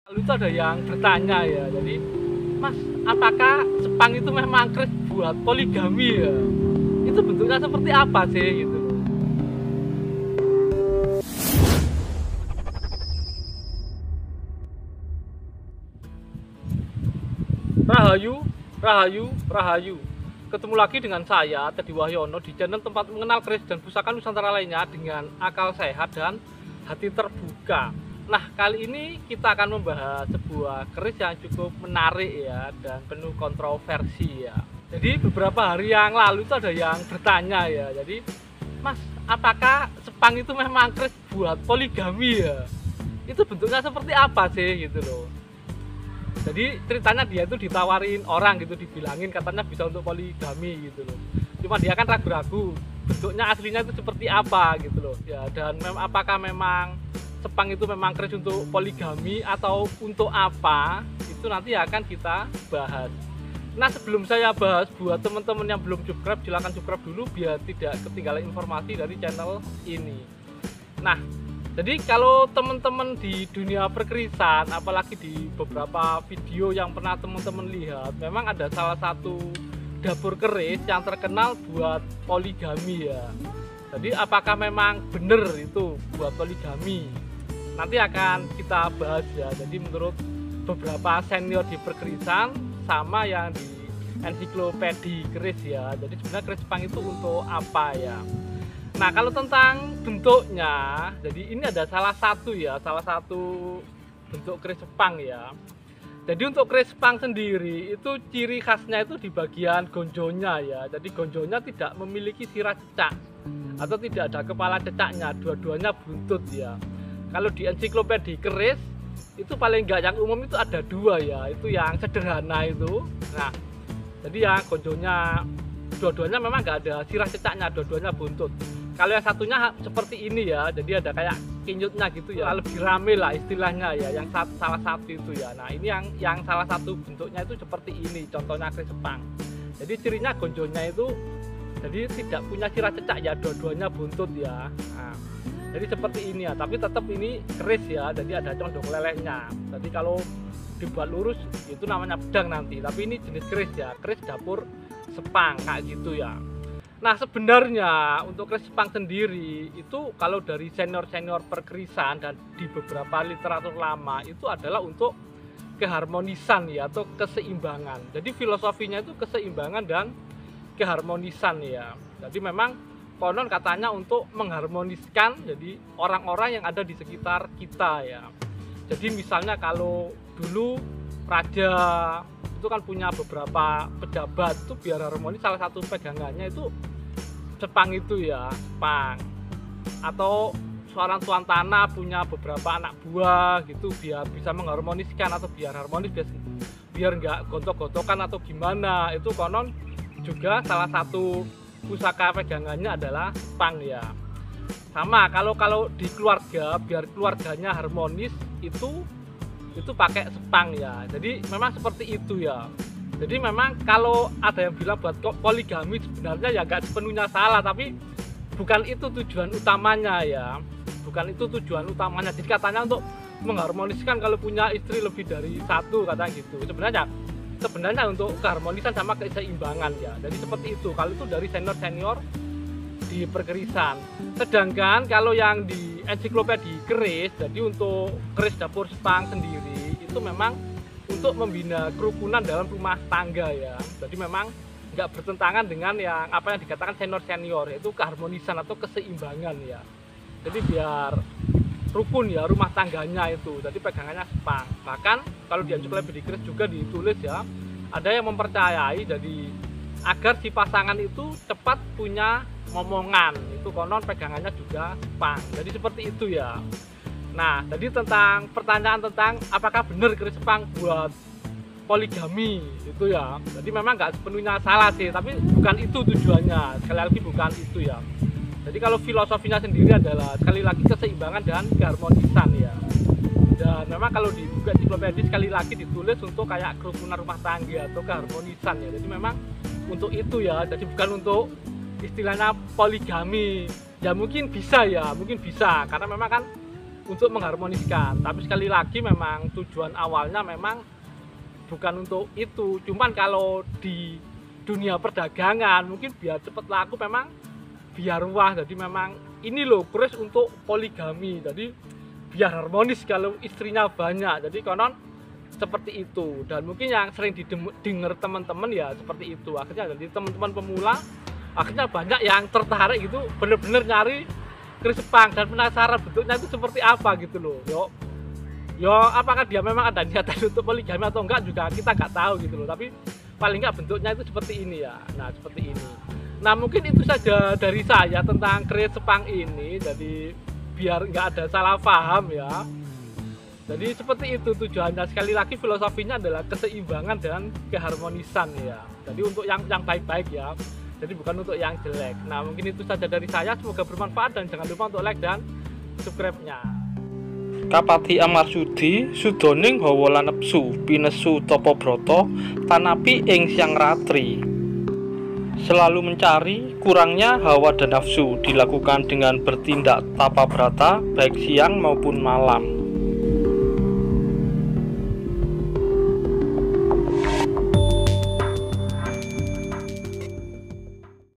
Lalu itu ada yang bertanya ya, jadi Mas, apakah Jepang itu memang keris buat poligami ya? Itu bentuknya seperti apa sih gitu loh. Rahayu, Rahayu, Rahayu. Ketemu lagi dengan saya, Teddy Wahyono, di channel tempat mengenal keris dan pusaka Nusantara lainnya dengan akal sehat dan hati terbuka. Nah, kali ini kita akan membahas sebuah keris yang cukup menarik ya dan penuh kontroversi ya. Jadi beberapa hari yang lalu itu ada yang bertanya ya. Jadi, Mas, apakah Jepang itu memang keris buat poligami ya? Itu bentuknya seperti apa sih gitu loh. Jadi ceritanya dia itu ditawarin orang gitu, dibilangin katanya bisa untuk poligami gitu loh. Cuma dia kan ragu-ragu bentuknya aslinya itu seperti apa gitu loh. Ya, dan apakah memang Jepang itu memang keris untuk poligami atau untuk apa, itu nanti akan kita bahas. Nah, sebelum saya bahas, buat teman-teman yang belum subscribe, silahkan subscribe dulu biar tidak ketinggalan informasi dari channel ini. Nah, jadi kalau teman-teman di dunia perkerisan, apalagi di beberapa video yang pernah teman-teman lihat, memang ada salah satu dapur keris yang terkenal buat poligami ya. Jadi apakah memang benar itu buat poligami? Nanti akan kita bahas ya. Jadi menurut beberapa senior di perkerisan sama yang di ensiklopedi keris ya. Jadi sebenarnya keris Jepang itu untuk apa ya? Nah, kalau tentang bentuknya, jadi ini ada salah satu bentuk keris Jepang ya. Jadi untuk keris Jepang sendiri itu ciri khasnya itu di bagian gonjonya ya. Jadi gonjonya tidak memiliki sirah cecak atau tidak ada kepala cecaknya, dua-duanya buntut ya. Kalau di ensiklopedi keris itu paling enggak yang umum itu ada dua ya, itu yang sederhana itu. Nah, jadi yang gonjonya dua-duanya memang enggak ada sirah cecaknya, dua-duanya buntut. Kalau yang satunya seperti ini ya, jadi ada kayak kinyutnya gitu ya, lebih rame lah istilahnya ya, yang salah satu itu ya. Nah, ini yang salah satu bentuknya itu seperti ini, contohnya keris Jepang. Jadi cirinya gonjonya itu jadi tidak punya sirah cecak ya, dua-duanya buntut ya. Nah, jadi seperti ini ya, tapi tetap ini keris ya, jadi ada condong lelehnya. Jadi kalau dibuat lurus itu namanya pedang nanti, tapi ini jenis keris ya, keris dapur Jepang kayak gitu ya. Nah, sebenarnya untuk keris Jepang sendiri itu kalau dari senior-senior perkerisan dan di beberapa literatur lama itu adalah untuk keharmonisan ya, atau keseimbangan. Jadi filosofinya itu keseimbangan dan keharmonisan ya. Jadi memang konon katanya untuk mengharmoniskan jadi orang-orang yang ada di sekitar kita ya. Jadi misalnya kalau dulu raja itu kan punya beberapa pejabat, itu biar harmonis salah satu pegangannya itu Jepang itu ya, Jepang. Atau seorang tuan tanah punya beberapa anak buah gitu biar bisa mengharmoniskan atau biar harmonis, biar nggak gontok-gontokan atau gimana. Itu konon juga salah satu pusaka pegangannya adalah Jepang ya. Sama kalau di keluarga, biar keluarganya harmonis itu pakai Jepang ya. Jadi memang seperti itu ya. Jadi memang kalau ada yang bilang buat poligami sebenarnya ya nggak sepenuhnya salah, tapi bukan itu tujuan utamanya ya. Bukan itu tujuan utamanya. Jadi katanya untuk mengharmoniskan kalau punya istri lebih dari satu katanya gitu. Sebenarnya untuk keharmonisan sama keseimbangan ya. Jadi seperti itu. Kalau itu dari senior-senior di perkerisan. Sedangkan kalau yang di ensiklopedi keris, jadi untuk keris dapur Jepang sendiri itu memang untuk membina kerukunan dalam rumah tangga ya. Jadi memang nggak bertentangan dengan yang apa yang dikatakan senior-senior, yaitu keharmonisan atau keseimbangan ya. Jadi biar rukun ya rumah tangganya itu. Jadi pegangannya Jepang. Bahkan kalau di ensiklopedi keris juga ditulis ya, ada yang mempercayai jadi agar si pasangan itu cepat punya momongan, itu konon pegangannya juga Jepang. Jadi seperti itu ya. Nah, jadi tentang pertanyaan tentang apakah benar keris Jepang buat poligami itu ya. Jadi memang nggak sepenuhnya salah sih, tapi bukan itu tujuannya. Sekali lagi bukan itu ya. Jadi kalau filosofinya sendiri adalah sekali lagi keseimbangan dan keharmonisan ya. Dan memang kalau dibuka ensiklopedi sekali lagi ditulis untuk kayak kerukunan rumah tangga atau keharmonisan ya. Jadi memang untuk itu ya. Jadi bukan untuk istilahnya poligami. Ya mungkin bisa ya, mungkin bisa karena memang kan untuk mengharmoniskan. Tapi sekali lagi memang tujuan awalnya memang bukan untuk itu. Cuman kalau di dunia perdagangan mungkin biar cepat laku, memang biar wah. Jadi memang ini loh kris untuk poligami. Jadi biar harmonis kalau istrinya banyak. Jadi konon seperti itu. Dan mungkin yang sering didengar teman-teman ya seperti itu. Akhirnya jadi teman-teman pemula akhirnya banyak yang tertarik gitu, bener-bener nyari kris sepang dan penasaran bentuknya itu seperti apa gitu loh. Yo apakah dia memang ada niatan untuk poligami atau enggak juga kita nggak tahu gitu loh. Tapi paling nggak bentuknya itu seperti ini ya. Nah seperti ini. Nah mungkin itu saja dari saya tentang kris sepang ini. Jadi biar nggak ada salah paham ya. Jadi seperti itu tujuannya. Sekali lagi filosofinya adalah keseimbangan dan keharmonisan ya. Jadi untuk yang baik-baik ya. Jadi bukan untuk yang jelek. Nah mungkin itu saja dari saya. Semoga bermanfaat dan jangan lupa untuk like dan subscribe-nya. Kapati Amarsudi sudoning hawa lan nepsu pinesu tapa brata tanapi ing siang ratri. Selalu mencari kurangnya hawa dan nafsu dilakukan dengan bertindak tapa brata baik siang maupun malam.